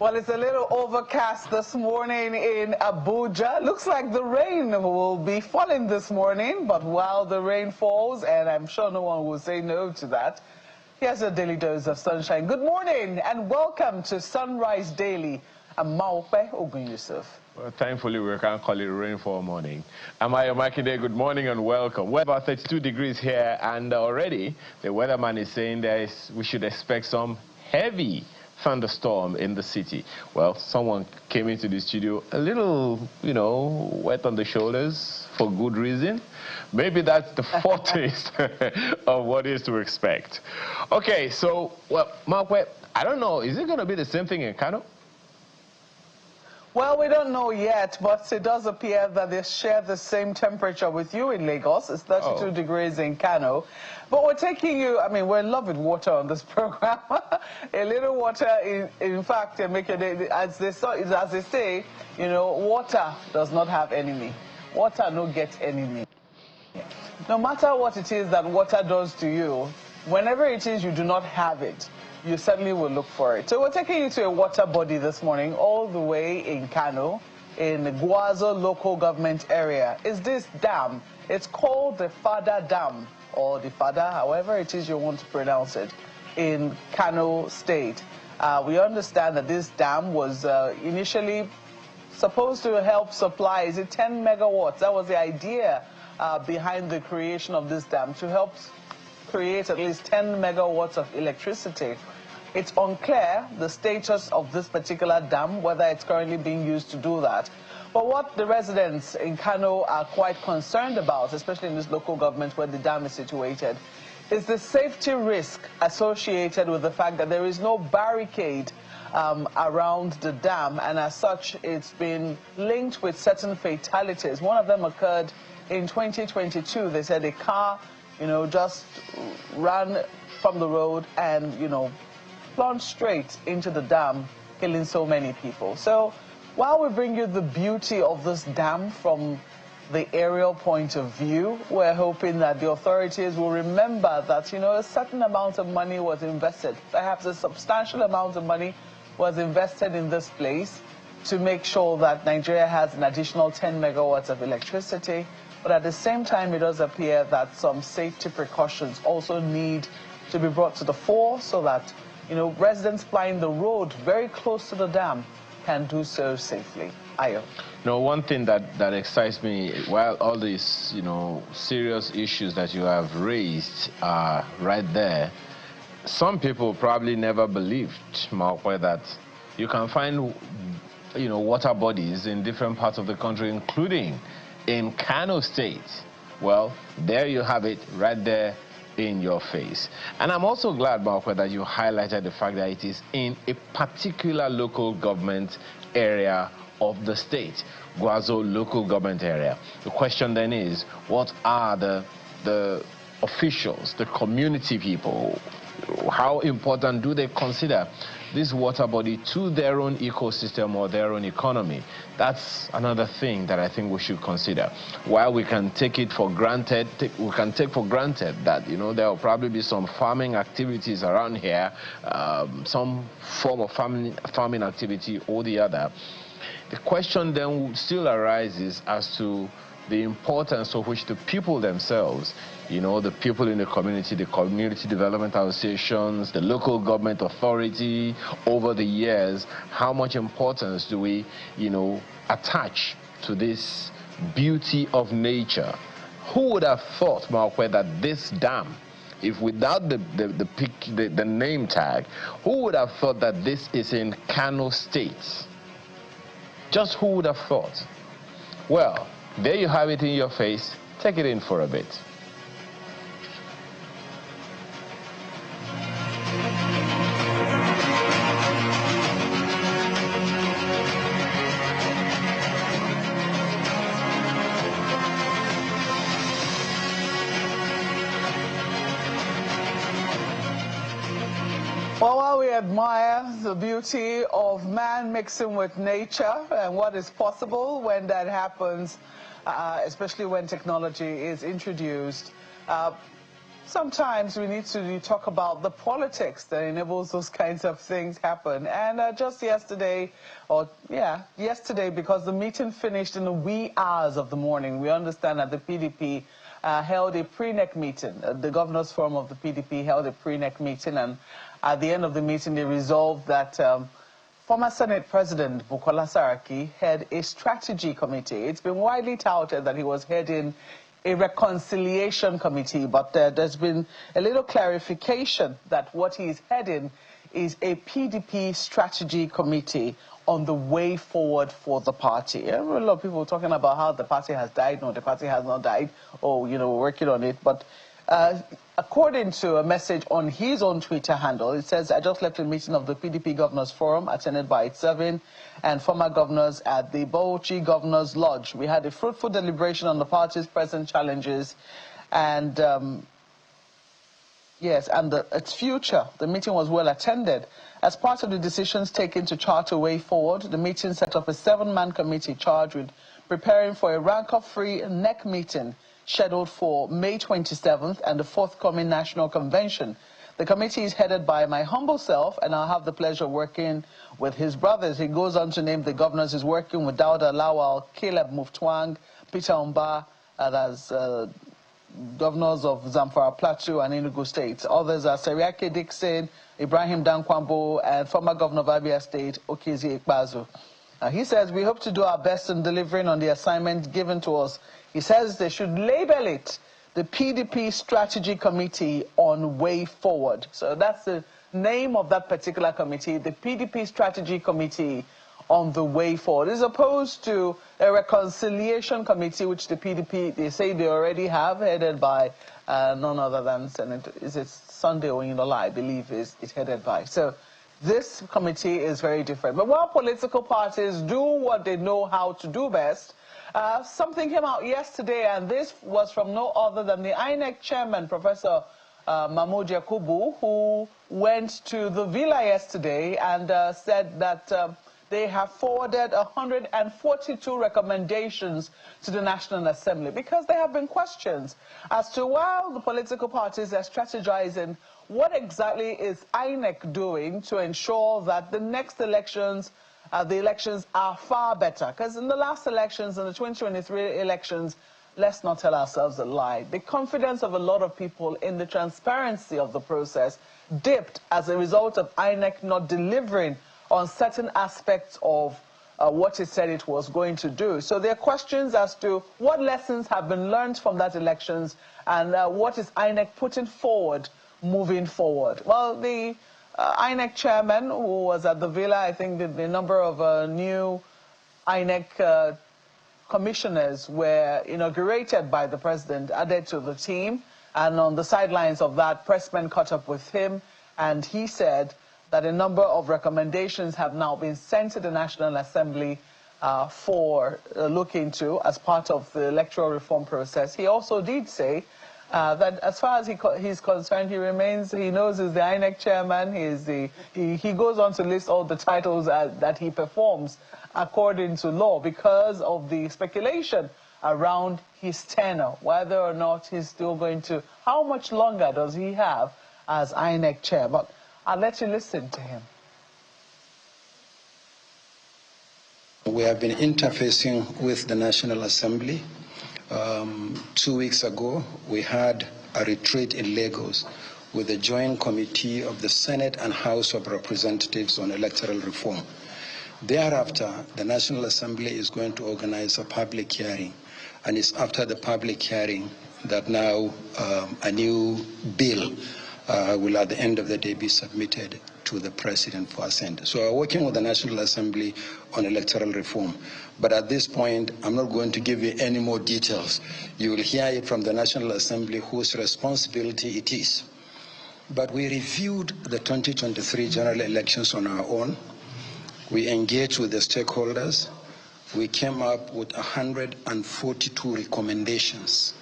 Well, it's a little overcast this morning in Abuja. Looks like the rain will be falling this morning, but while the rain falls, and I'm sure no one will say no to that, here's a daily dose of sunshine. Good morning and welcome to Sunrise Daily. I'm Maokpe Ogun Yusuf. Well, thankfully, we can't call it rainfall morning. I'm Ayo Makinde. Good morning and welcome. We're about 32 degrees here, and already the weatherman is saying we should expect some heavy thunderstorm in the city. Well, someone came into the studio a little, wet on the shoulders for good reason. Maybe that's the foretaste of what is to expect. Okay, so, well, Mark, I don't know, is it going to be the same thing in Kano? Well, we don't know yet, but it does appear that they share the same temperature with you in Lagos. It's 32 degrees in Kano. But we're taking you, we're in love with water on this program. A little water, in fact, as they say, water does not have enemy. Water no get enemy. No matter what it is that water does to you, whenever it is you do not have it, you certainly will look for it. So we're taking you to a water body this morning, all the way in Kano, in the Gwazo local government area. Is this dam? It's called the Fada Dam, or the Fada, however it is you want to pronounce it, in Kano State. We understand that this dam was initially supposed to help supply, is it 10 megawatts? That was the idea behind the creation of this dam, to help create at least 10 megawatts of electricity. It's unclear the status of this particular dam, whether it's currently being used to do that. But what the residents in Kano are quite concerned about, especially in this local government where the dam is situated, is the safety risk associated with the fact that there is no barricade around the dam, and as such it's been linked with certain fatalities. One of them occurred in 2022. They said a car just ran from the road and, plunged straight into the dam, killing so many people. So while we bring you the beauty of this dam from the aerial point of view, we're hoping that the authorities will remember that, a certain amount of money was invested, perhaps a substantial amount of money was invested in this place to make sure that Nigeria has an additional 10 megawatts of electricity. But at the same time, it does appear that some safety precautions also need to be brought to the fore so that, residents plying the road very close to the dam can do so safely. Ayo. One thing that excites me, while all these, serious issues that you have raised are right there, some people probably never believed, Maokwe, that you can find, water bodies in different parts of the country, including in Kano State. Well, there you have it right there in your face. And I'm also glad, Maokwe, that you highlighted the fact that it is in a particular local government area of the state, Gwazo local government area. The question then is, what are the officials, the community people, how important do they consider this water body to their own ecosystem or their own economy? That's another thing that I think we should consider. While we can take it for granted, we can take for granted that, there will probably be some farming activities around here, some form of farming activity or the other. The question then still arises as to the importance of which the people themselves, the people in the community development associations, the local government authority, over the years, how much importance do we, attach to this beauty of nature? Who would have thought, Maokwe, that this dam, if without the name tag, who would have thought that this is in Kano State? Just who would have thought? Well, there you have it in your face. Take it in for a bit. Well, while we admire the beauty of man mixing with nature and what is possible when that happens, especially when technology is introduced, sometimes we need to talk about the politics that enables those kinds of things happen. And just yesterday, yesterday, because the meeting finished in the wee hours of the morning, we understand that the PDP held a pre-NEC meeting. The Governors Forum of the PDP held a pre-NEC meeting, and at the end of the meeting, they resolved that former Senate President Bukola Saraki had a strategy committee. It's been widely touted that he was heading a reconciliation committee, but there's been a little clarification that what he's heading is a PDP strategy committee on the way forward for the party. A lot of people talking about how the party has died. No, the party has not died. Oh, you know, we're working on it. But according to a message on his own Twitter handle, it says, I just left a meeting of the PDP Governors Forum attended by its 7 and former governors at the Bauchi Governors Lodge. We had a fruitful deliberation on the party's present challenges and its future. The meeting was well attended. As part of the decisions taken to chart a way forward, the meeting set up a 7-man committee charged with preparing for a rank-up-free NEC meeting scheduled for May 27th and the forthcoming National Convention. The committee is headed by my humble self, and I'll have the pleasure of working with his brothers. He goes on to name the governors he's working with: Dauda Lawal, Caleb Muftwang, Peter Umba, as governors of Zamfara Plateau and Enugu State. Others are Seriake Dixon, Ibrahim Dankwambo, and former governor of Abia State, Okezie Ikpeazu. He says, we hope to do our best in delivering on the assignment given to us. He says they should label it the PDP Strategy Committee on Way Forward. So that's the name of that particular committee, the PDP Strategy Committee on the Way Forward, as opposed to a reconciliation committee, which the PDP, they say they already have, headed by none other than Senator, is it Sunday Oyinlola, I believe, is headed by. So this committee is very different. But while political parties do what they know how to do best, something came out yesterday, and this was from no other than the INEC chairman, Professor Mahmoud Yakubu, who went to the villa yesterday and said that they have forwarded 142 recommendations to the National Assembly because there have been questions as to, while the political parties are strategizing, what exactly is INEC doing to ensure that the next elections, the elections are far better? Because in the last elections, in the 2023 elections, let's not tell ourselves a lie, the confidence of a lot of people in the transparency of the process dipped as a result of INEC not delivering on certain aspects of what it said it was going to do. So there are questions as to what lessons have been learned from that elections and what is INEC putting forward moving forward. Well, the INEC chairman, who was at the villa, I think the number of new INEC commissioners were inaugurated by the president, added to the team. And on the sidelines of that, pressmen caught up with him, and he said that a number of recommendations have now been sent to the National Assembly for look into as part of the electoral reform process. He also did say that as far as he's concerned, he knows he's the INEC chairman. He goes on to list all the titles that he performs according to law because of the speculation around his tenure, whether or not he's still going to, how much longer does he have as INEC chair? But I'll let you listen to him. We have been interfacing with the National Assembly. 2 weeks ago, we had a retreat in Lagos with the Joint Committee of the Senate and House of Representatives on electoral reform. Thereafter, the National Assembly is going to organize a public hearing, and it's after the public hearing that now a new bill will at the end of the day be submitted to the President for assent. So we're working with the National Assembly on electoral reform. But at this point, I'm not going to give you any more details. You will hear it from the National Assembly whose responsibility it is. But we reviewed the 2023 general elections on our own. We engaged with the stakeholders. We came up with 142 recommendations.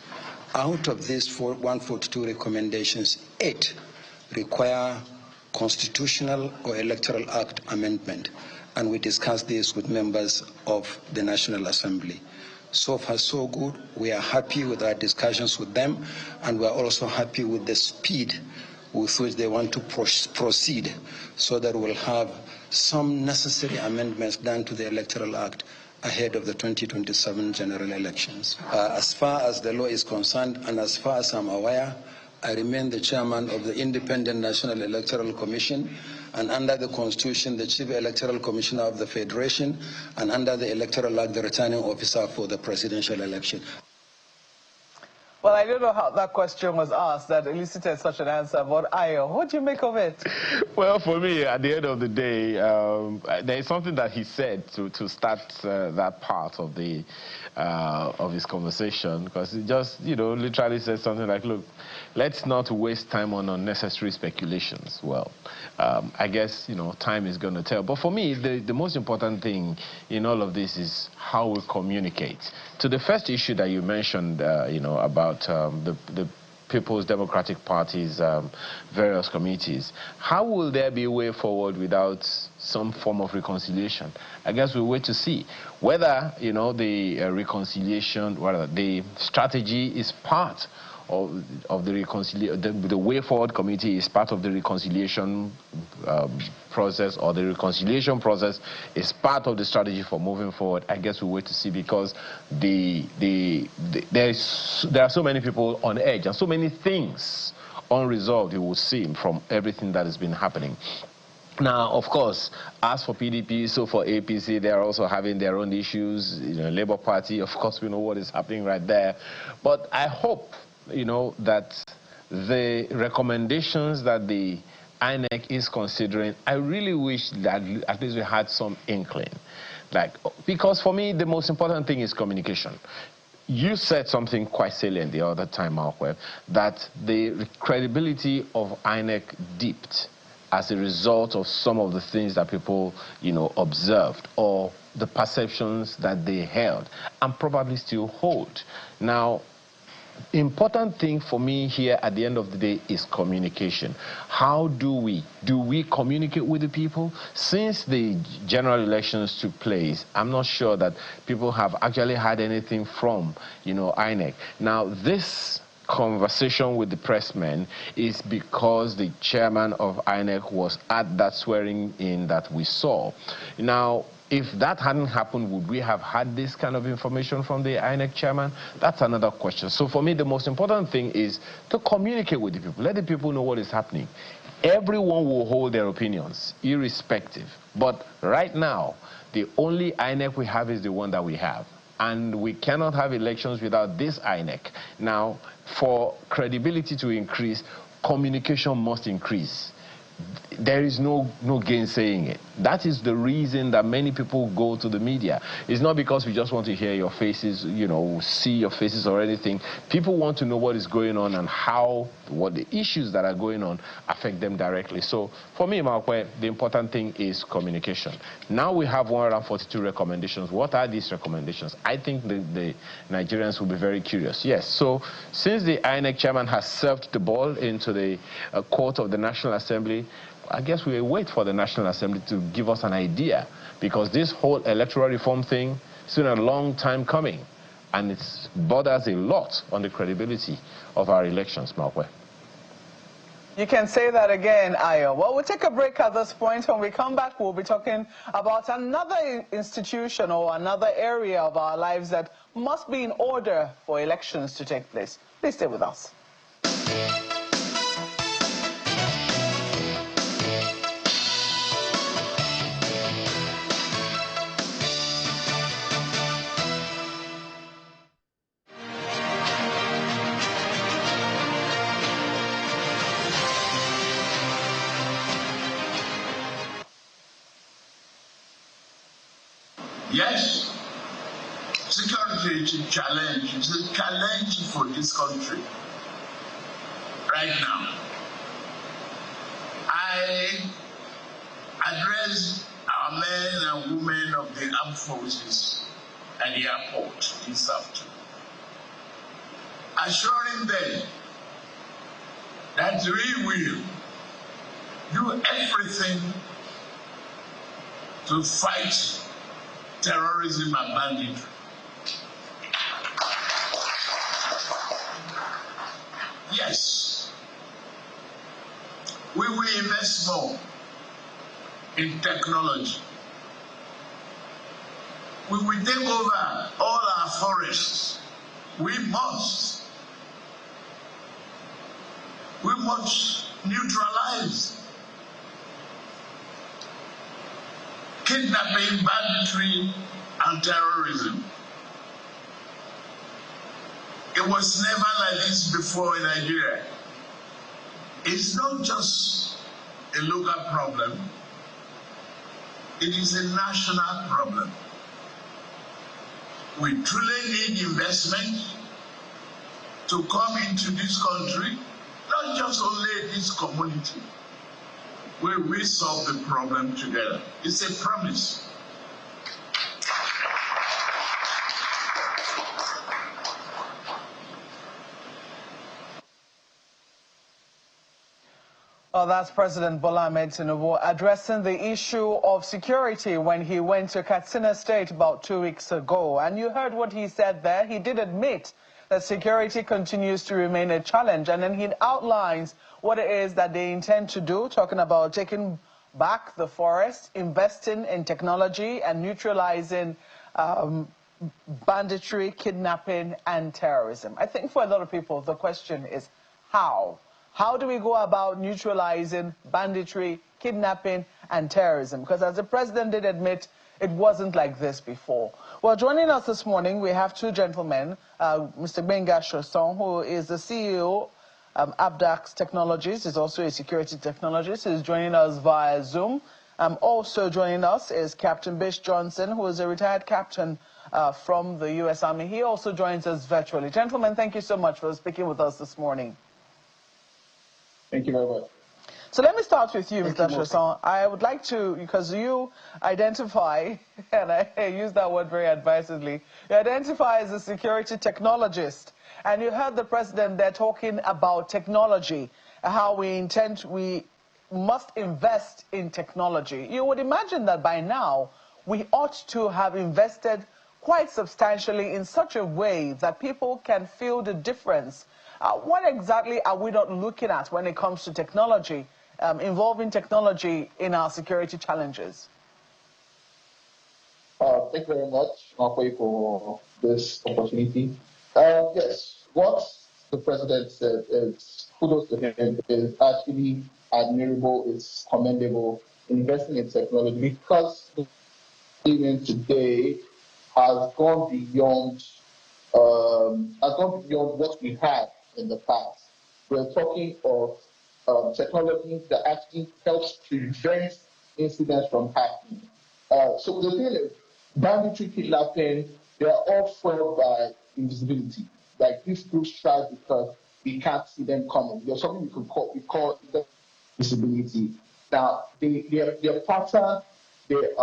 Out of these 142 recommendations, 8 require constitutional or electoral act amendment, and we discussed this with members of the National Assembly. So far, so good. We are happy with our discussions with them, and we are also happy with the speed with which they want to proceed, so that we'll have some necessary amendments done to the Electoral Act ahead of the 2027 general elections. As far as the law is concerned, and as far as I'm aware, I remain the chairman of the Independent National Electoral Commission, and under the Constitution, the Chief Electoral Commissioner of the Federation, and under the Electoral Act, the returning officer for the presidential election. Well, I don't know how that question was asked that elicited such an answer, but Ayo, what do you make of it? Well, for me, at the end of the day, there is something that he said to start that part of the of his conversation, because he just, literally said something like, look, let's not waste time on unnecessary speculations. Well, I guess, time is going to tell. But for me, the most important thing in all of this is how we communicate. To the first issue that you mentioned, about the People's Democratic Party's various committees, how will there be a way forward without some form of reconciliation? I guess we'll wait to see whether, the reconciliation, whether the strategy is part of the reconciliation, the way forward committee is part of the reconciliation process, or the reconciliation process is part of the strategy for moving forward. I guess we'll wait to see, because there are so many people on edge and so many things unresolved, you will see, from everything that has been happening. Now, of course, as for PDP, so for APC, they are also having their own issues. Labour Party, of course, we know what is happening right there. But I hope, that the recommendations that the INEC is considering, I really wish that at least we had some inkling. Because for me, the most important thing is communication. You said something quite salient the other time, Malcolm, that the credibility of INEC dipped as a result of some of the things that people, observed, or the perceptions that they held and probably still hold. Now, important thing for me here at the end of the day is communication. How do we communicate with the people? Since the general elections took place, I'm not sure that people have actually had anything from, INEC. Now, this conversation with the pressmen is because the chairman of INEC was at that swearing in that we saw. Now, if that hadn't happened, would we have had this kind of information from the INEC chairman? That's another question. So for me, the most important thing is to communicate with the people. Let the people know what is happening. Everyone will hold their opinions, irrespective. But right now, the only INEC we have is the one that we have. And we cannot have elections without this INEC. Now, for credibility to increase, communication must increase. There is no gainsaying it. That is the reason that many people go to the media. It's not because we just want to hear your faces, see your faces or anything. People want to know what is going on and what the issues that are going on affect them directly. So for me, Malkwe, the important thing is communication. Now we have 142 recommendations. What are these recommendations? I think the Nigerians will be very curious. Yes, so since the INEC chairman has served the ball into the court of the National Assembly, I guess we will wait for the National Assembly to give us an idea, because this whole electoral reform thing has been a long time coming, and it borders a lot on the credibility of our elections, Malkwe. You can say that again, Ayo. Well, we'll take a break at this point. When we come back, we'll be talking about another institution or another area of our lives that must be in order for elections to take place. Please stay with us. Yes, security is a challenge. It's a challenge for this country right now. I address our men and women of the armed forces at the airport this afternoon, assuring them that we will do everything to fight terrorism and banditry. Yes, we will invest more in technology. We will take over all our forests. We must neutralize kidnapping, banditry, and terrorism. It was never like this before in Nigeria. It's not just a local problem, it is a national problem. We truly need investment to come into this country, not just only this community, where we solve the problem together. It's a promise. Oh, that's President Bola Ahmed Tinubu addressing the issue of security when he went to Katsina State about 2 weeks ago. And you heard what he said there. He did admit that security continues to remain a challenge. And then he outlines what it is that they intend to do, talking about taking back the forest, investing in technology, and neutralizing banditry, kidnapping, and terrorism. I think for a lot of people, the question is how? How do we go about neutralizing banditry, kidnapping, and terrorism? Because as the president did admit, it wasn't like this before. Well, joining us this morning, we have two gentlemen, Mr. Benga Shoson, who is the CEO of Abdax Technologies, is also a security technologist, is joining us via Zoom. Also joining us is Captain Bish Johnson, who is a retired captain from the U.S. Army. He also joins us virtually. Gentlemen, thank you so much for speaking with us this morning. Thank you very much. So let me start with you, Mr. Shoson. I would like to, because you identify, and I use that word very advisedly, you identify as a security technologist. And you heard the president there talking about technology, how we must invest in technology. You would imagine that by now, we ought to have invested quite substantially in such a way that people can feel the difference. What exactly are we not looking at when it comes to technology, involving technology in our security challenges? Thank you very much, Marco, for this opportunity. Yes, what the president said is kudos to him, is actually admirable, it's commendable, investing in technology, because even today has gone beyond what we had in the past. We're talking of technology that actually helps prevent incidents from happening. So the thing is, banditry, kidnapping, they are all fueled by invisibility. Like these groups try because we can't see them coming. There's something we call visibility. Now, their pattern, they're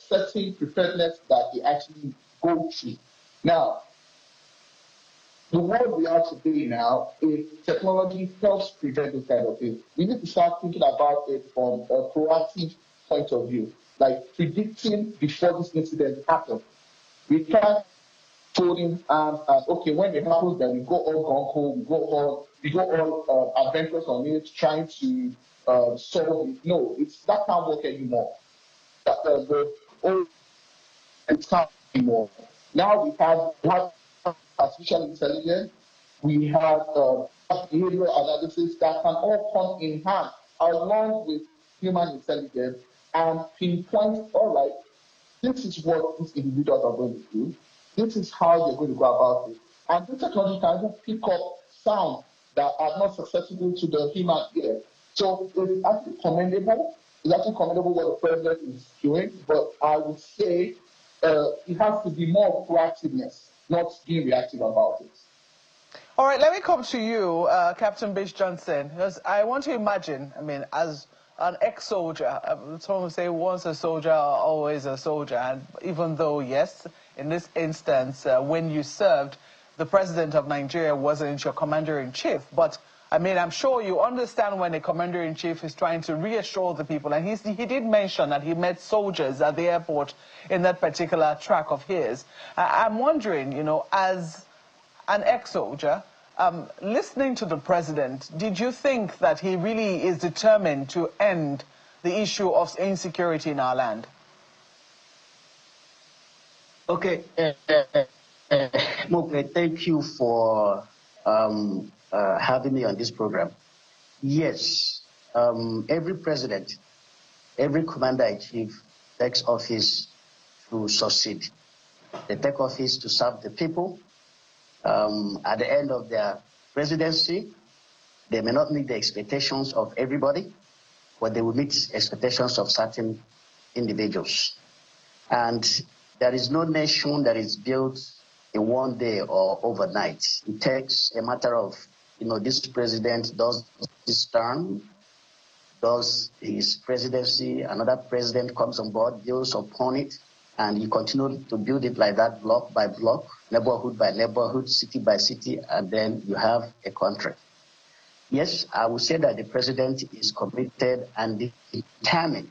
setting preparedness that they actually go through. Now, the world we are today now, is technology helps prevent this kind of thing. We need to start thinking about it from a proactive point of view, like predicting before this incident happens. We can't folding arms and okay, when it happens, then we go all gung-ho, we go all adventurous on it, trying to solve it. No, that can't work anymore. It can't anymore. Now we have artificial intelligence, we have behavioral analysis that can all come in hand along with human intelligence and pinpoint, all right, this is what these individuals are going to do, this is how they're going to go about it. And this technology can even pick up sounds that are not susceptible to the human ear. So it's actually commendable. It's actually commendable what the president is doing, but I would say it has to be more proactiveness, not being reactive about it. All right, let me come to you, Captain Bish Johnson, because I want to imagine, I mean, as an ex-soldier, some would say once a soldier, always a soldier, and even though, yes, in this instance, when you served, the president of Nigeria wasn't your commander-in-chief, but I mean, I'm sure you understand when a commander-in-chief is trying to reassure the people, and he did mention that he met soldiers at the airport in that particular track of his. I'm wondering, you know, as an ex-soldier, listening to the president, did you think that he really is determined to end the issue of insecurity in our land? Okay, Mokwe, thank you for having me on this program. Yes, every president, every commander-in-chief takes office to succeed. They take office to serve the people. At the end of their presidency, they may not meet the expectations of everybody, but they will meet expectations of certain individuals. And there is no nation that is built in one day or overnight. It takes a matter of, this president does this term, does his presidency, another president comes on board, builds upon it, and you continue to build it like that, block by block, neighborhood by neighborhood, city by city, and then you have a country. Yes, I would say that the president is committed and determined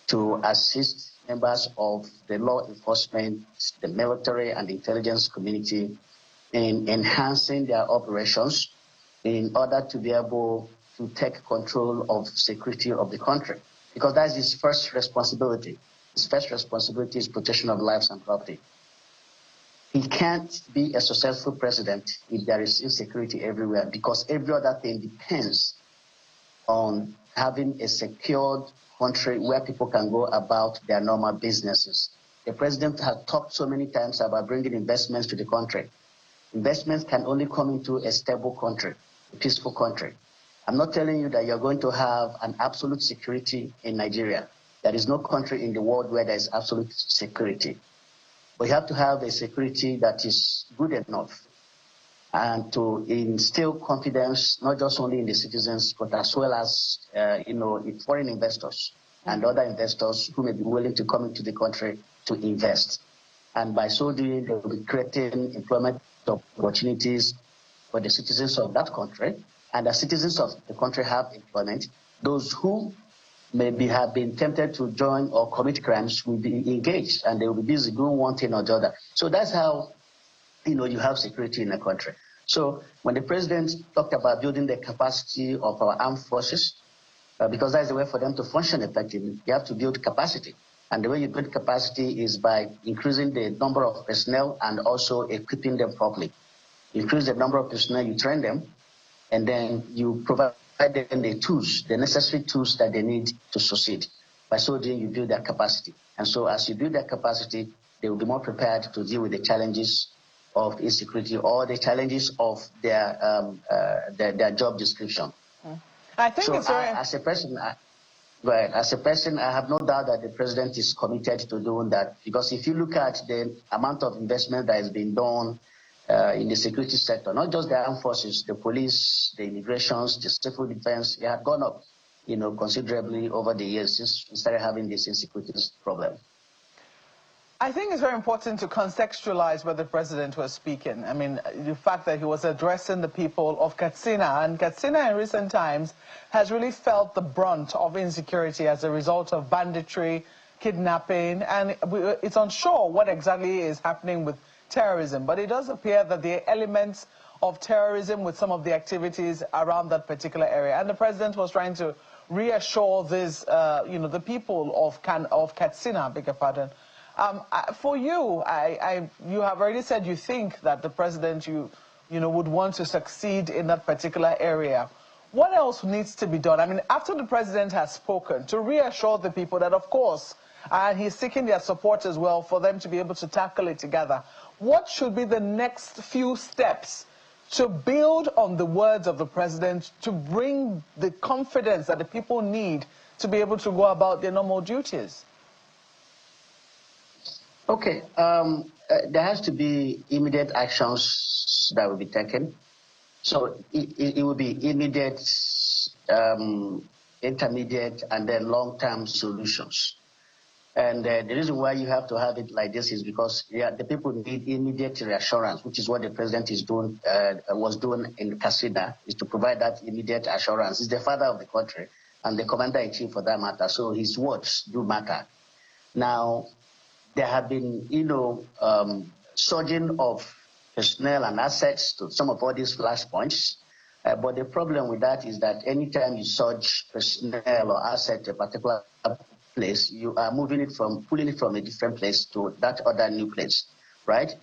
to assist members of the law enforcement, the military, and the intelligence community in enhancing their operations in order to be able to take control of security of the country, because that is his first responsibility. His first responsibility is protection of lives and property. He can't be a successful president if there is insecurity everywhere, because every other thing depends on having a secured country where people can go about their normal businesses. The president has talked so many times about bringing investments to the country. Investments can only come into a stable country, a peaceful country. I'm not telling you that you're going to have an absolute security in Nigeria. There is no country in the world where there is absolute security. But you have to have a security that is good enough and to instill confidence, not just only in the citizens, but as well as, in foreign investors and other investors who may be willing to come into the country to invest. And by so doing, they will be creating employment opportunities for the citizens of that country. And the citizens of the country have employment. Those who maybe have been tempted to join or commit crimes will be engaged, and they will be busy doing one thing or the other. So that's how, you have security in a country. So when the president talked about building the capacity of our armed forces, because that's the way for them to function effectively, you have to build capacity. And the way you build capacity is by increasing the number of personnel and also equipping them properly. Increase the number of personnel, you train them, and then you provide them the tools, the necessary tools that they need to succeed. By so doing, you build their capacity. And so as you build their capacity, they will be more prepared to deal with the challenges of insecurity or the challenges of their job description. I think so it's very... as a person, I have no doubt that the president is committed to doing that, because if you look at the amount of investment that has been done in the security sector, not just the armed forces, the police, the immigrations, the civil defense, it had gone up, considerably over the years since we started having this insecurity problem. I think it's very important to contextualize where the president was speaking. I mean, the fact that he was addressing the people of Katsina, and Katsina in recent times has really felt the brunt of insecurity as a result of banditry, kidnapping, and it's unsure what exactly is happening with terrorism, but it does appear that there are elements of terrorism with some of the activities around that particular area. And the president was trying to reassure this, the people of Katsina, beg your pardon. For you, you have already said you think that the president, would want to succeed in that particular area. What else needs to be done? I mean, after the president has spoken, to reassure the people that, of course, and he's seeking their support as well for them to be able to tackle it together. What should be the next few steps to build on the words of the president to bring the confidence that the people need to be able to go about their normal duties? Okay, there has to be immediate actions that will be taken. So it will be immediate, intermediate, and then long-term solutions. And the reason why you have to have it like this is because the people need immediate reassurance, which is what the president is doing, was doing in Katsina, is to provide that immediate assurance. He's the father of the country and the commander-in-chief for that matter, so his words do matter. Now, there have been, surging of personnel and assets to some of all these flashpoints. But the problem with that is that anytime you surge personnel or asset to a particular place, you are pulling it from a different place to that other new place, right?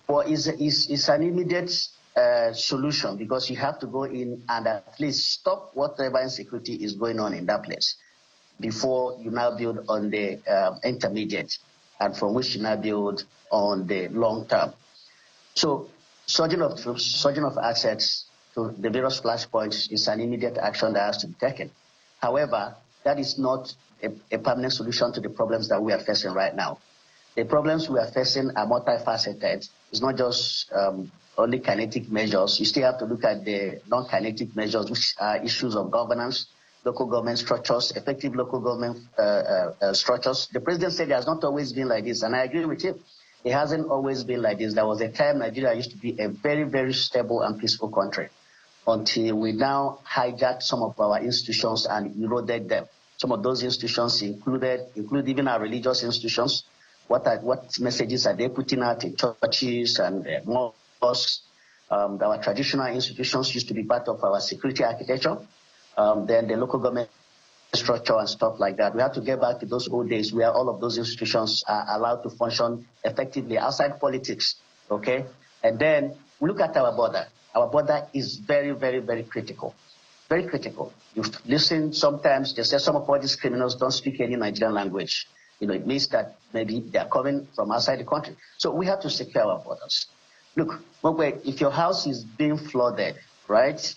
But it's an immediate solution, because you have to go in and at least stop whatever insecurity is going on in that place before you now build on the intermediate, and from which you now build on the long term. So surging of troops, surging of assets to the various flashpoints is an immediate action that has to be taken. However, that is not a permanent solution to the problems that we are facing right now. The problems we are facing are multifaceted. It's not just only kinetic measures. You still have to look at the non-kinetic measures, which are issues of governance, local government structures, effective local government structures. The president said it has not always been like this, and I agree with him. It hasn't always been like this. There was a time Nigeria used to be a very, very stable and peaceful country, until we now hijacked some of our institutions and eroded them. Some of those institutions include even our religious institutions. What messages are they putting out in churches and mosques? Our traditional institutions used to be part of our security architecture. Then the local government structure and stuff like that. We have to get back to those old days where all of those institutions are allowed to function effectively outside politics, okay? And then we look at our border. Our border is very, very, very critical. Very critical. You listen sometimes, they say some of all these criminals don't speak any Nigerian language. You know, it means that maybe they're coming from outside the country. So we have to secure our borders. Look, if your house is being flooded, right,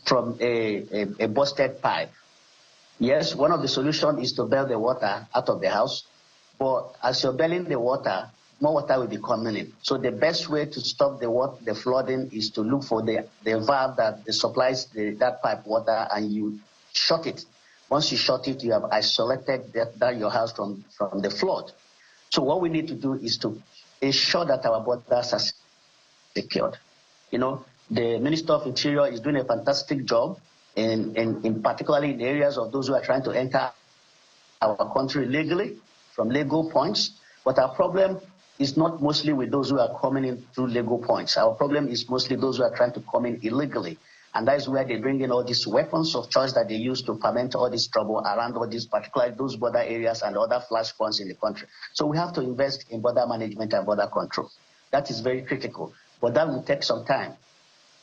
from a busted pipe, yes, one of the solutions is to bail the water out of the house. But as you're bailing the water, more water will be coming in. So the best way to stop the flooding is to look for the valve that supplies that pipe water, and you shut it. Once you shut it, you have isolated your house from the flood. So what we need to do is to ensure that our borders are secured. You know, the Minister of Interior is doing a fantastic job, in particularly in areas of those who are trying to enter our country legally from legal points. But our problem is not mostly with those who are coming in through legal points. Our problem is mostly those who are trying to come in illegally. And that is where they bring in all these weapons of choice that they use to ferment all this trouble around all these, particularly those border areas and other flashpoints in the country. So we have to invest in border management and border control. That is very critical, but that will take some time.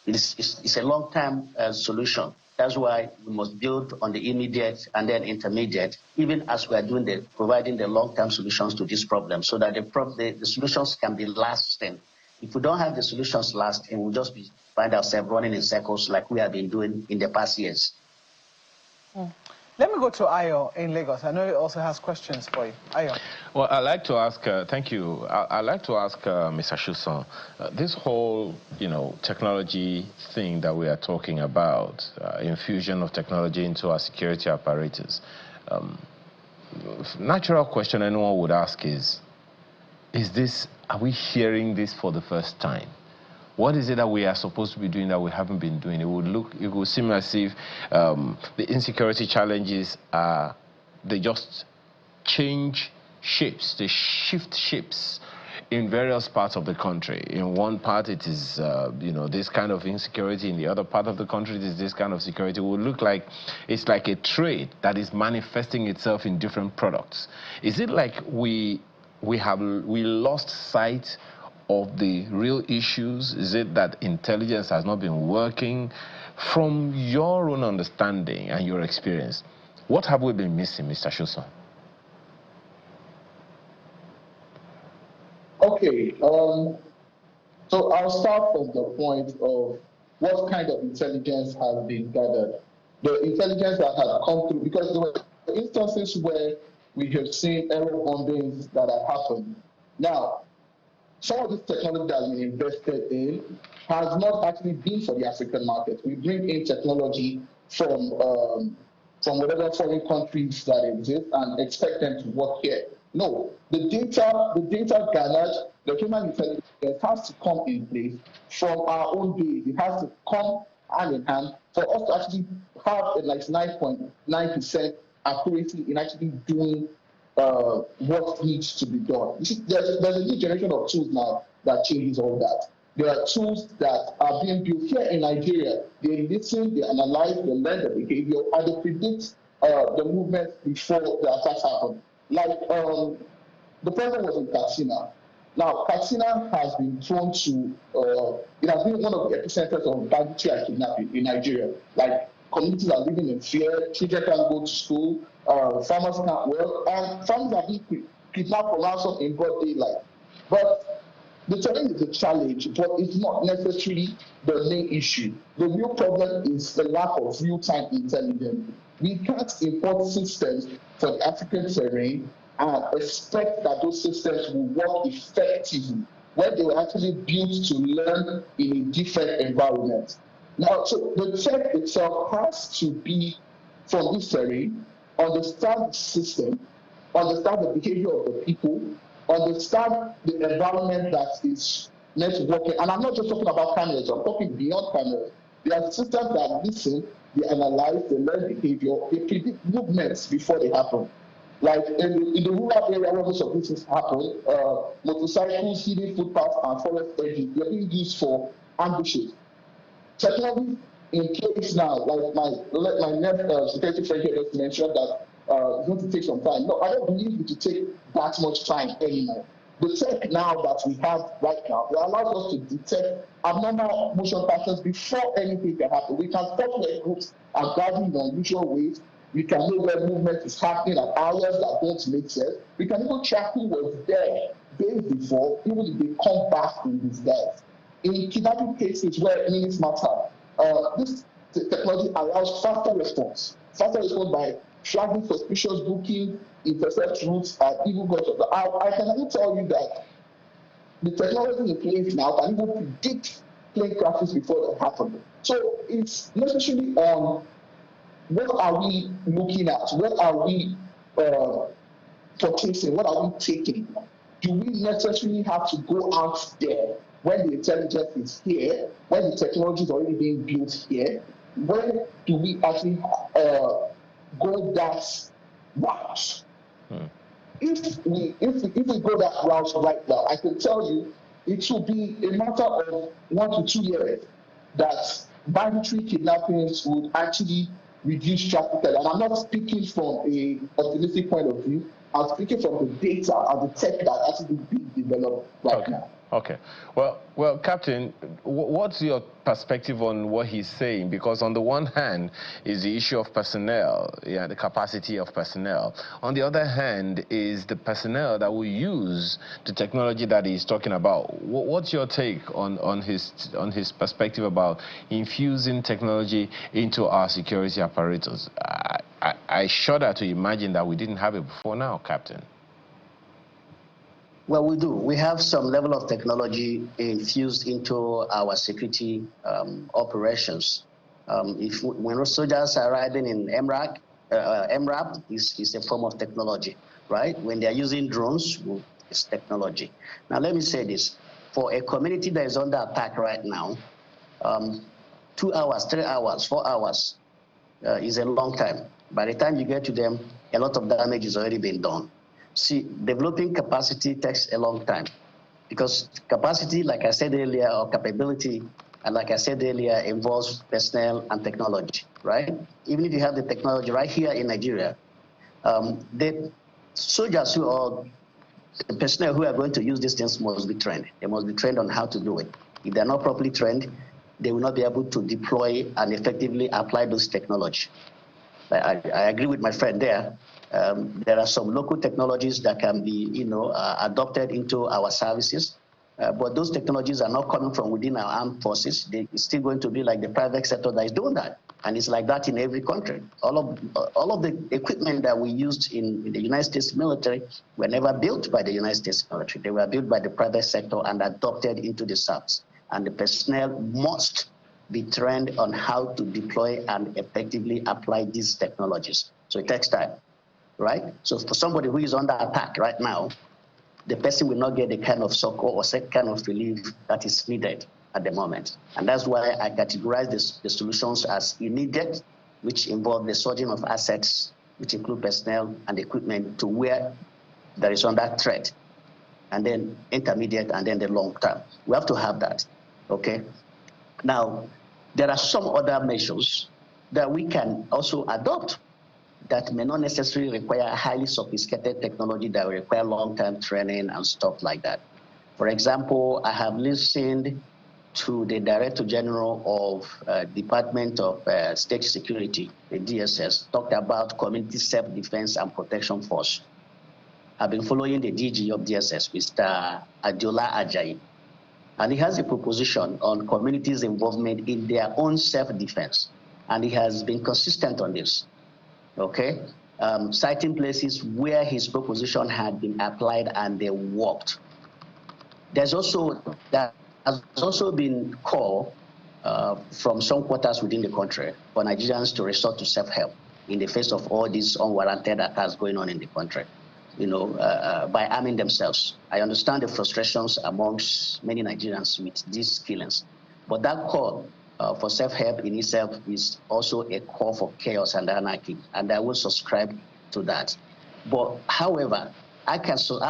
It's a long-term solution. That's why we must build on the immediate and then intermediate, even as we are providing the long-term solutions to these problems, so that the solutions can be lasting. If we don't have the solutions lasting, we'll just find ourselves running in circles like we have been doing in the past years. Let me go to Ayo in Lagos. I know he also has questions for you. Ayo. Well, I'd like to ask, thank you. I'd like to ask Mr. Shuson, this whole, technology thing that we are talking about, infusion of technology into our security apparatus. Natural question anyone would ask is are we hearing this for the first time? What is it that we are supposed to be doing that we haven't been doing? It would seem as if the insecurity challenges they just change shapes, they shift shapes in various parts of the country. In one part it is, this kind of insecurity. In the other part of the country it is this kind of security. It would look like it's like a trade that is manifesting itself in different products. Is it like we lost sight of the real issues? Is it that intelligence has not been working? From your own understanding and your experience, what have we been missing, Mr. Shuson? Okay, so I'll start from the point of what kind of intelligence has been gathered. The intelligence that has come through, because there were instances where we have seen error bombings that have happened. Now, some of this technology that has been invested in has not actually been for the African market. We bring in technology from whatever foreign countries that exist and expect them to work here. No, the data gathered, the human intelligence has to come in place from our own base. It has to come hand in hand for us to actually have a 99.9% accuracy in actually doing what needs to be done. There's a new generation of tools now that changes all that. There are tools that are being built here in Nigeria. They listen, they analyze, they learn the behavior, and they predict the movement before the attacks happen. Like the president was in Katsina. Now, Katsina has been prone to, it has been one of the epicenters of banditry and kidnapping in Nigeria. Like, communities are living in fear, children can't go to school, farmers can't work, and farmers are being kidnapped from ransom in broad daylight. But the challenge is a challenge, but it's not necessarily the main issue. The real problem is the lack of real-time intelligence. We can't import systems for the African terrain and expect that those systems will work effectively when they were actually built to learn in a different environment. Now, so the tech itself has to be from this terrain, understand the system, understand the behavior of the people, understand the environment that is networking. And I'm not just talking about cameras, I'm talking beyond cameras. There are systems that listen, they analyze, they learn behavior, they predict movements before they happen. Like in the rural area where most of these things happen, motorcycles, hidden footpaths, and forest edges, they're being used for ambushes. Technology in place now, like my next security friend here just mentioned that it's going to take some time. No, I don't believe it to take that much time anymore. The tech now that we have right now, it allows us to detect abnormal motion patterns before anything can happen. We can stop where groups are gathering in unusual ways. We can know where movement is happening at hours that don't make sense. We can even track who was there days before, even if they come back in disguise. In kidnapping cases where minutes matter, this technology allows faster response by flagging suspicious booking, intercept routes, and even go to I can even tell you that the technology in place now can even predict plane crashes before they happen. So it's necessarily what are we looking at? What are we purchasing? What are we taking? Do we necessarily have to go out there when the intelligence is here, when the technology is already being built here? When do we actually go that route? If we go that route right now, I can tell you it will be a matter of 1 to 2 years that banditry kidnappings would actually reduce drastically. And I'm not speaking from an optimistic point of view. I'm speaking from the data and the tech that actually being developed right now. Okay. Well, Captain, what's your perspective on what he's saying? Because on the one hand is the issue of personnel, the capacity of personnel. On the other hand is the personnel that will use the technology that he's talking about. What's your take on his perspective about infusing technology into our security apparatus? I shudder to imagine that we didn't have it before now, Captain. Well, we do. We have some level of technology infused into our security operations. When soldiers are riding in MRAP is a form of technology, right? When they are using drones, it's technology. Now, let me say this. For a community that is under attack right now, 2 hours, 3 hours, 4 hours is a long time. By the time you get to them, a lot of damage has already been done. See, developing capacity takes a long time because capacity, like I said earlier, or capability, and like I said earlier, involves personnel and technology, right? Even if you have the technology right here in Nigeria, the soldiers the personnel who are going to use these things must be trained. They must be trained on how to do it. If they're not properly trained, they will not be able to deploy and effectively apply those technology. I agree with my friend there. There are some local technologies that can be, adopted into our services, but those technologies are not coming from within our armed forces. It's still going to be like the private sector that is doing that, and it's like that in every country. All of the equipment that we used in the United States military were never built by the United States military. They were built by the private sector and adopted into the service. And the personnel must be trained on how to deploy and effectively apply these technologies. So it takes time. Right? So for somebody who is under attack right now, the person will not get the kind of succor or kind of relief that is needed at the moment. And that's why I categorize the solutions as immediate, which involve the surging of assets, which include personnel and equipment to where there is under threat. and then intermediate, and then the long term. We have to have that, okay? Now, there are some other measures that we can also adopt that may not necessarily require highly sophisticated technology that will require long-term training and stuff like that. For example, I have listened to the Director General of Department of State Security, the DSS, talked about Community Self-Defense and Protection Force. I've been following the DG of DSS, Mr. Adiola Ajayi, and he has a proposition on communities' involvement in their own self-defense, and he has been consistent on this, okay? Citing places where his proposition had been applied and they worked. There has also been call from some quarters within the country for Nigerians to resort to self-help in the face of all these unwarranted attacks going on in the country, by arming themselves. I understand the frustrations amongst many Nigerians with these killings, but that call for self-help in itself is also a call for chaos and anarchy, and I will subscribe to that. But however, I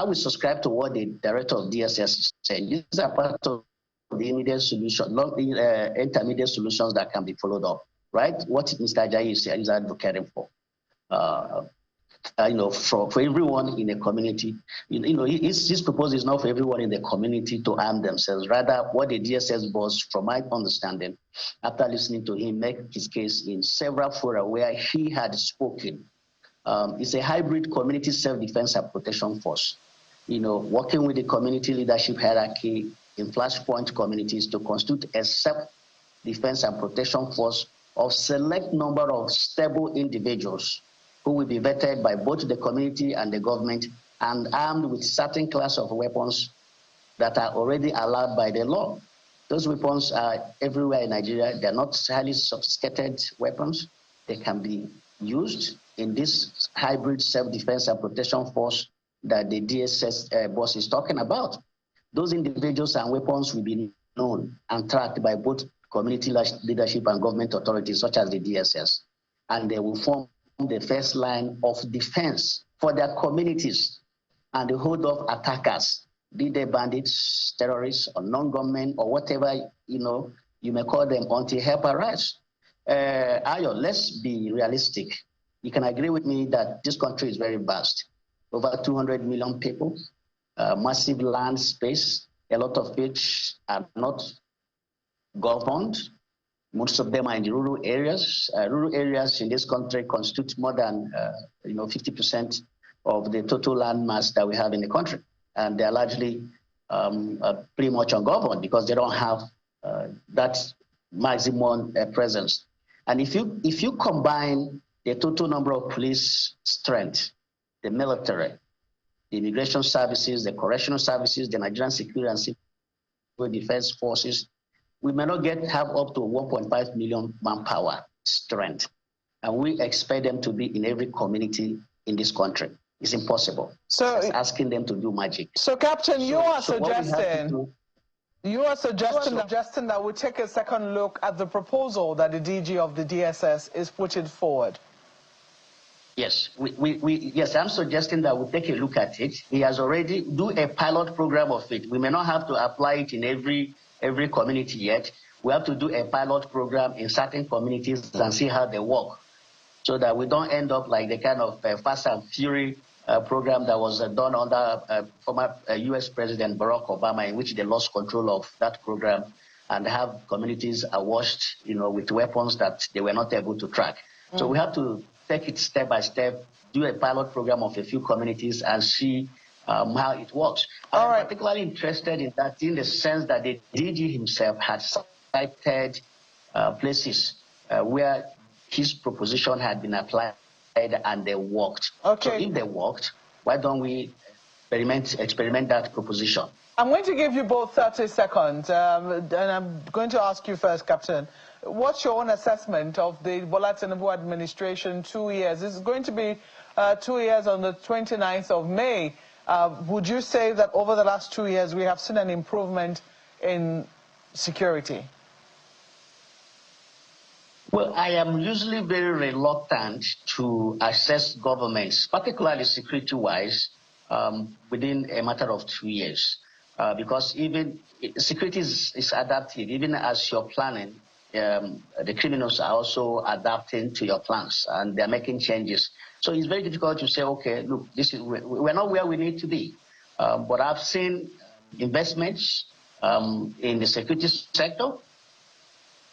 will subscribe to what the director of DSS is saying. These are part of the immediate solution, not the intermediate solutions that can be followed up, right? What Mr. Ajayi is advocating for. For everyone in the community, his proposal is not for everyone in the community to arm themselves. Rather, what the DSS boss, from my understanding, after listening to him make his case in several fora where he had spoken, is a hybrid community self-defense and protection force. Working with the community leadership hierarchy in flashpoint communities to constitute a self-defense and protection force of select number of stable individuals who will be vetted by both the community and the government and armed with certain class of weapons that are already allowed by the law. Those weapons are everywhere in Nigeria. They're not highly sophisticated weapons. They can be used in this hybrid self-defense and protection force that the DSS boss is talking about. Those individuals and weapons will be known and tracked by both community leadership and government authorities such as the DSS, and they will form the first line of defense for their communities and the hold of attackers, be they bandits, terrorists, or non-government, or whatever you may call them, until help arrives. Ayo, let's be realistic. You can agree with me that this country is very vast. Over 200 million people, massive land space, a lot of which are not governed. Most of them are in the rural areas. Rural areas in this country constitute more than 50% of the total land mass that we have in the country, and they are largely pretty much ungoverned because they don't have that maximum presence. And if you combine the total number of police strength, the military, the immigration services, the correctional services, the Nigerian security and civil defense forces, we may not have up to 1.5 million manpower strength. And we expect them to be in every community in this country. It's impossible. So it's asking them to do magic. So, Captain, you are suggesting that we take a second look at the proposal that the DG of the DSS is putting forward. Yes, yes, I'm suggesting that we take a look at it. He has already do a pilot program of it. We may not have to apply it in every community yet. We have to do a pilot program in certain communities and see how they work, so that we don't end up like the kind of Fast and Fury program that was done under former U.S. President Barack Obama, in which they lost control of that program and have communities awashed, with weapons that they were not able to track. So we have to take it step by step, do a pilot program of a few communities and see how it works. I'm particularly interested in that in the sense that the DG himself had cited places where his proposition had been applied and they worked. Okay. So if they worked, why don't we experiment that proposition? I'm going to give you both 30 seconds, and I'm going to ask you first, Captain. What's your own assessment of the Bola Tinubu administration 2 years? This is going to be 2 years on the 29th of May. Would you say that over the last 2 years we have seen an improvement in security? Well, I am usually very reluctant to assess governments, particularly security-wise, within a matter of 2 years. Because even security is adaptive. Even as you're planning, the criminals are also adapting to your plans, and they're making changes. So it's very difficult to say, okay, look, we're not where we need to be. But I've seen investments in the security sector.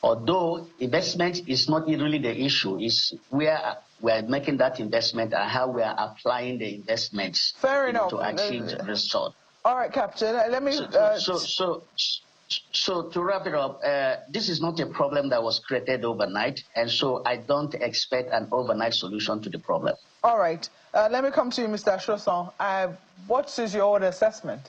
Although investment is not really the issue, it's where we're making that investment and how we are applying the investments to achieve the result. All right, Captain, let me... So to wrap it up, this is not a problem that was created overnight, and so I don't expect an overnight solution to the problem. All right. Let me come to you, Mr. Ashosan. What is your own assessment?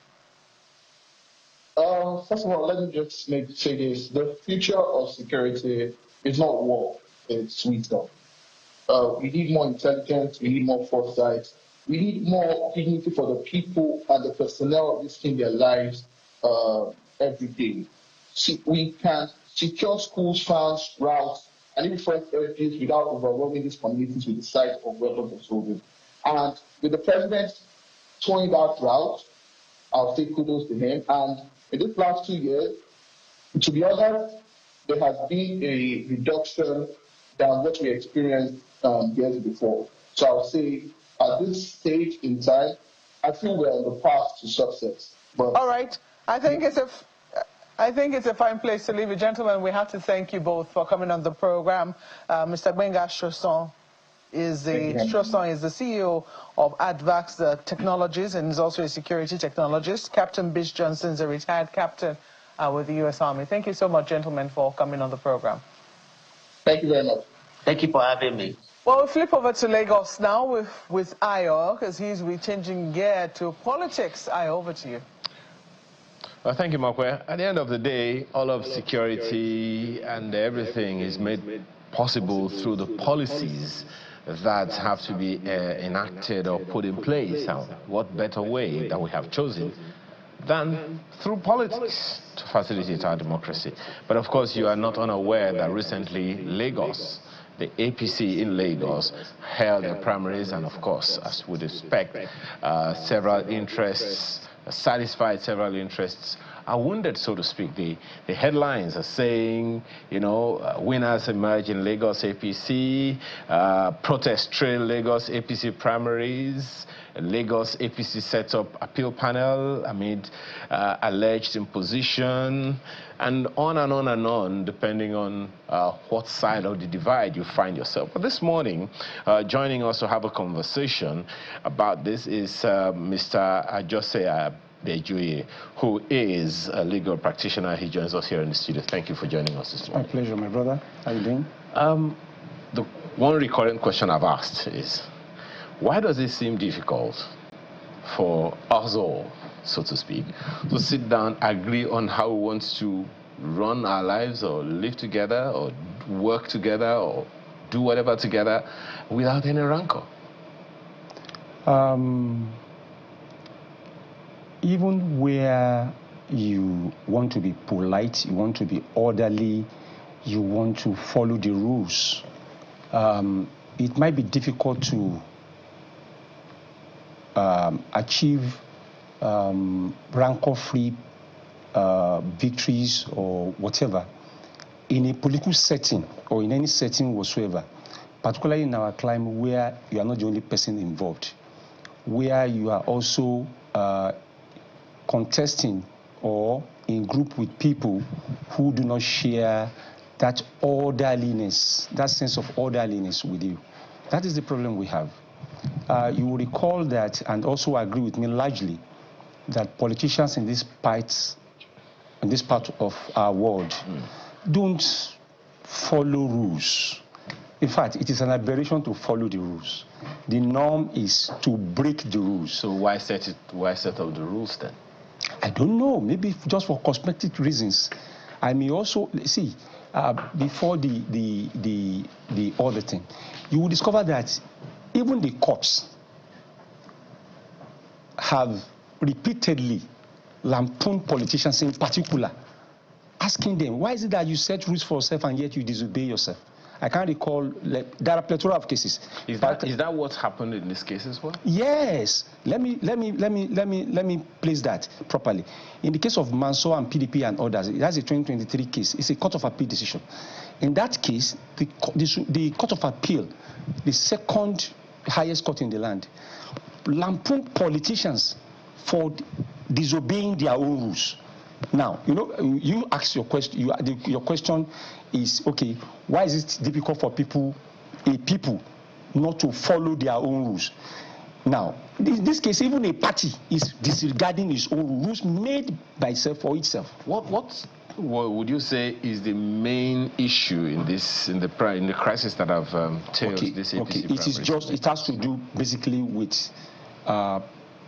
First of all, let me just say this. The future of security is not war, it's wisdom. We need more intelligence, we need more foresight, we need more dignity for the people and the personnel risking their lives every day. We can secure schools, farms, routes, and even fresh villages without overwhelming these communities with the sight of weapons and soldiers. And with the president towing that route, I'll say kudos to him. And in this last 2 years, to be honest, there has been a reduction than what we experienced years before. So I'll say at this stage in time, I feel we're on the path to success. But all right. I think it's a fine place to leave it. Gentlemen, we have to thank you both for coming on the program. Mr. Gbenga Ashosan is the CEO of Advax Technologies and is also a security technologist. Captain Bish Johnson is a retired captain with the U.S. Army. Thank you so much, gentlemen, for coming on the program. Thank you very much. Thank you for having me. Well, we'll flip over to Lagos now with Ayo, because he's changing gear to politics. Ayo, over to you. Well, thank you, Makwe. At the end of the day, all of security and everything is made possible through the policies that have to be enacted or put in place. Now, what better way that we have chosen than through politics to facilitate our democracy? But of course, you are not unaware that recently Lagos, the APC in Lagos, held their primaries, and of course, as would expect, several interests, satisfied several interests are wounded, so to speak. The headlines are saying, you know, winners emerge in Lagos APC, protest trail Lagos APC primaries, Lagos APC sets up appeal panel amid alleged imposition, and on, depending on what side of the divide you find yourself. But this morning, joining us to have a conversation about this is Mr. Ajose Bejuye, who is a legal practitioner. He joins us here in the studio. Thank you for joining us this morning. My pleasure, my brother. How are you doing? The one recurrent question I've asked is, why does it seem difficult for us all, so to speak, to sit down, agree on how we want to run our lives or live together or work together or do whatever together without any rancor? Even where you want to be polite, you want to be orderly, you want to follow the rules, it might be difficult to achieve rancor-free victories or whatever in a political setting or in any setting whatsoever, particularly in our climate where you are not the only person involved, where you are also contesting or in group with people who do not share that orderliness, that sense of orderliness with you. That is the problem we have. You will recall that, and also agree with me largely, that politicians in this part of our world don't follow rules. In fact, it is an aberration to follow the rules. The norm is to break the rules. So why set up the rules then? I don't know. Maybe just for cosmetic reasons. I may also see before the other thing, you will discover that even the courts have repeatedly lampooned politicians in particular, asking them, why is it that you set rules for yourself and yet you disobey yourself? I can't recall. There are plethora of cases. Is that what's happened in this case as well? Yes. Let me place that properly. In the case of Mansour and PDP and others, that's a 2023 case. It's a court of appeal decision. In that case, the court of appeal, the second highest court in the land, lampooned politicians for disobeying their own rules. Now, you ask your question. Your question is, okay, why is it difficult for people not to follow their own rules? Now, in this case, even a party is disregarding its own rules made by itself for itself. What would you say is the main issue in the crisis that have tailed this APC? It has to do basically with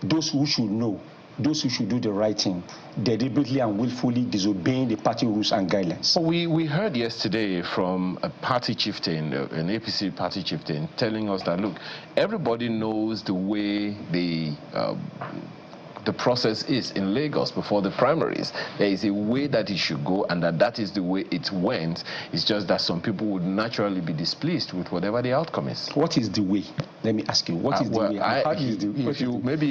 those who should know, those who should do the right thing, deliberately and willfully disobeying the party rules and guidelines. So we heard yesterday from a party chieftain, an APC party chieftain, telling us that, look, everybody knows the way the process is in Lagos before the primaries. There is a way that it should go, and that is the way it went. It's just that some people would naturally be displeased with whatever the outcome is. What is the way? Let me ask you, what is the way?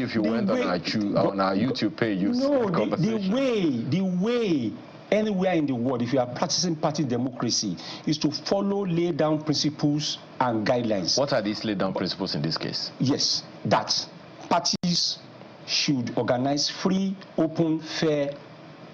If you went on our YouTube page, you the way anywhere in the world, if you are practicing party democracy, is to follow laid down principles and guidelines. What are these laid down principles in this case? Yes, that parties should organize free, open, fair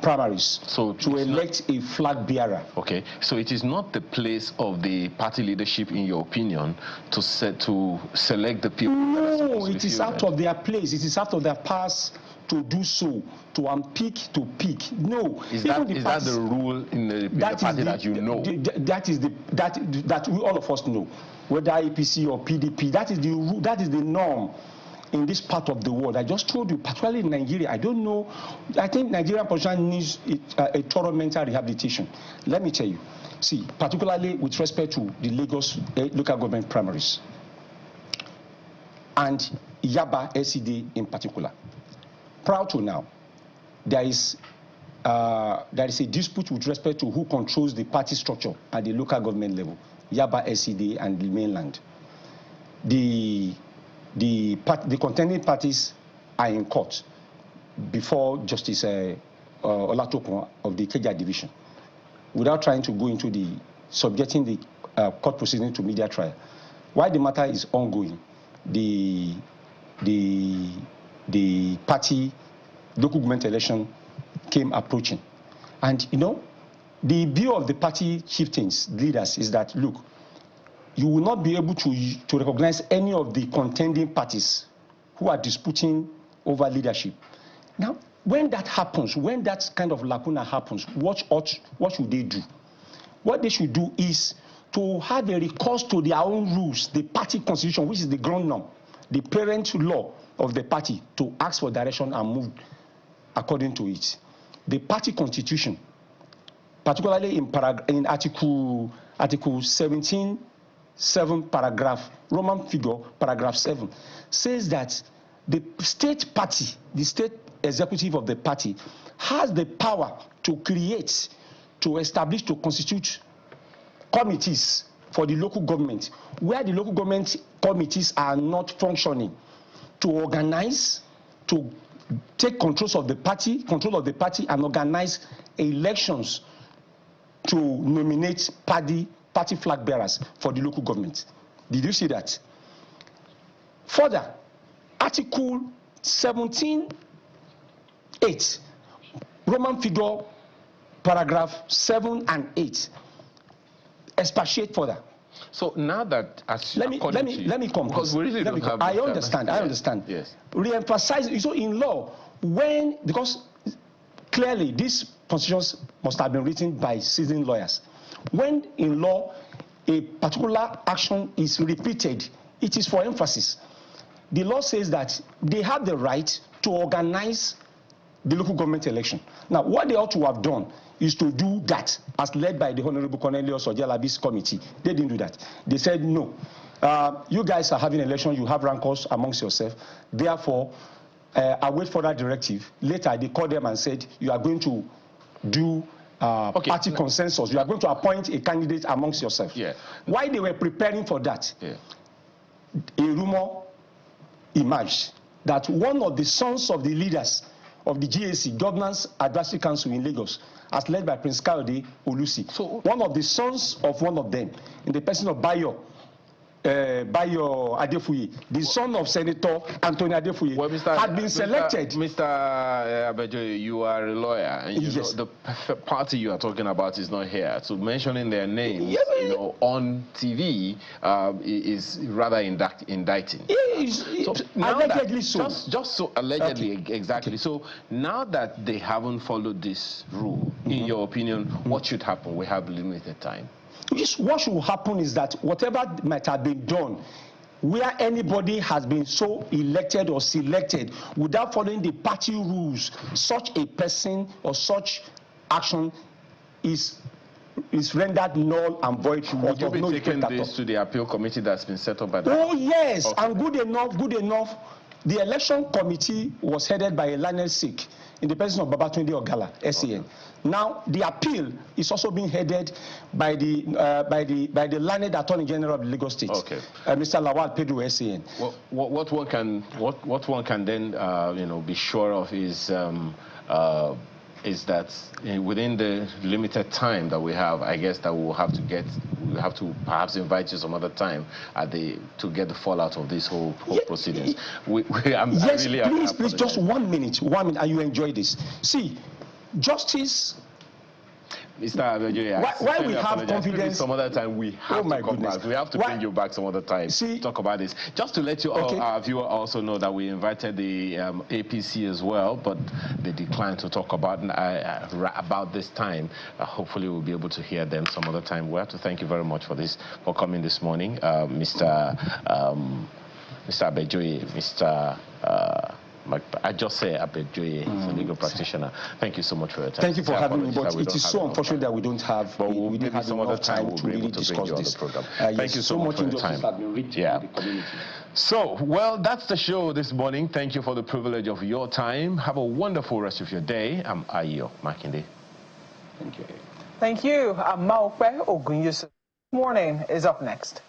primaries to elect a flag bearer. Okay, so it is not the place of the party leadership, in your opinion, to select the people? No, it is out of their place. It is out of their past to do so, to unpick, to pick. No. Is that the rule in the party that you know? That we all of us know, whether APC or PDP. That is the rule. That is the norm in this part of the world. I just told you, particularly in Nigeria, I don't know. I think Nigerian politician needs a thorough mental rehabilitation. Let me tell you. See, particularly with respect to the Lagos local government primaries and Yaba LCD in particular. Prior to now, there is a dispute with respect to who controls the party structure at the local government level, Yaba LCD and the mainland. The contending parties are in court before Justice Olatokun of the Ikeja division, without trying to go into subjecting the court proceeding to media trial. While the matter is ongoing, the party local government election came approaching, and the view of the party chieftains, leaders, is that, look, you will not be able to recognize any of the contending parties who are disputing over leadership. Now, when that happens, when that kind of lacuna happens, what should they do? What they should do is to have a recourse to their own rules, the party constitution, which is the ground norm, the parent law of the party, to ask for direction and move according to it. The party constitution, particularly in Article 17, 7 paragraph, Roman figure, paragraph 7, says that the state party, the state executive of the party, has the power to create, to establish, to constitute committees for the local government, where the local government committees are not functioning, to organize, to take control of the party and organize elections to nominate party flag bearers for the local government. Did you see that? Further, Article 17(8), Roman figure, paragraph 7 and 8, expatiate further. So now that, let me come, because we really don't have. I understand. Yes. Re-emphasize. So in law, because clearly these positions must have been written by seasoned lawyers. When in law a particular action is repeated, it is for emphasis. The law says that they have the right to organize the local government election. Now, what they ought to have done is to do that, as led by the Honorable Cornelius Ojalabi's committee. They didn't do that. They said, no, you guys are having election, you have rancors amongst yourself, therefore, await further directive. Later, they called them and said, you are going to do party consensus. You are going to appoint a candidate amongst yourself. Yeah. While they were preparing for that, yeah. a rumor emerged that one of the sons of the leaders of the GAC, Governance Advisory Council in Lagos, as led by Prince Kayode Olusi, so one of the sons of one of them, in the person of Bayo Adefuyi, the son of Senator Anthony Adefuyi, had been selected. Mr. Abejoye, you are a lawyer, and you know the party you are talking about is not here. So mentioning their names, on TV is rather indicting. So allegedly so. Just so allegedly, exactly. So now that they haven't followed this rule, in your opinion, what should happen? We have limited time. What should happen is that whatever might have been done, where anybody has been so elected or selected without following the party rules, such a person or such action is rendered null and void. Would you be taking this to the appeal committee that's been set up by the... Oh yes, okay. And good enough. The election committee was headed by a learned Sikh in the person of Babatunde Ogala, SAN. Okay. Now the appeal is also being headed by the learned Attorney General of the Lagos State, Mr. Lawal Pedro, SAN. Well, what one can then be sure of is that within the limited time that we have, I guess that we'll have to perhaps invite you some other time to get the fallout of this whole proceedings. Please, just 1 minute, and you enjoy this. See, justice. Mr. Abejoye, why we have confidence? Maybe some other time we have to come back. We have to bring you back some other time. Talk about this. Just to let you our viewer also know that we invited the APC as well, but they declined to talk about this time. Hopefully we'll be able to hear them some other time. We have to thank you very much for coming this morning, Mr. Abejoye, Mr. I just say Abejoye, a legal practitioner. Thank you so much for your time. Thank you for having me, but it is so unfortunate that we don't have some other time to really discuss this program. Thank you so much for your time. So, well, that's the show this morning. Thank you for the privilege of your time. Have a wonderful rest of your day. I'm Ayo Makinde. Thank you. Thank you. I'm Maokwe Ogunyusu. Morning is up next.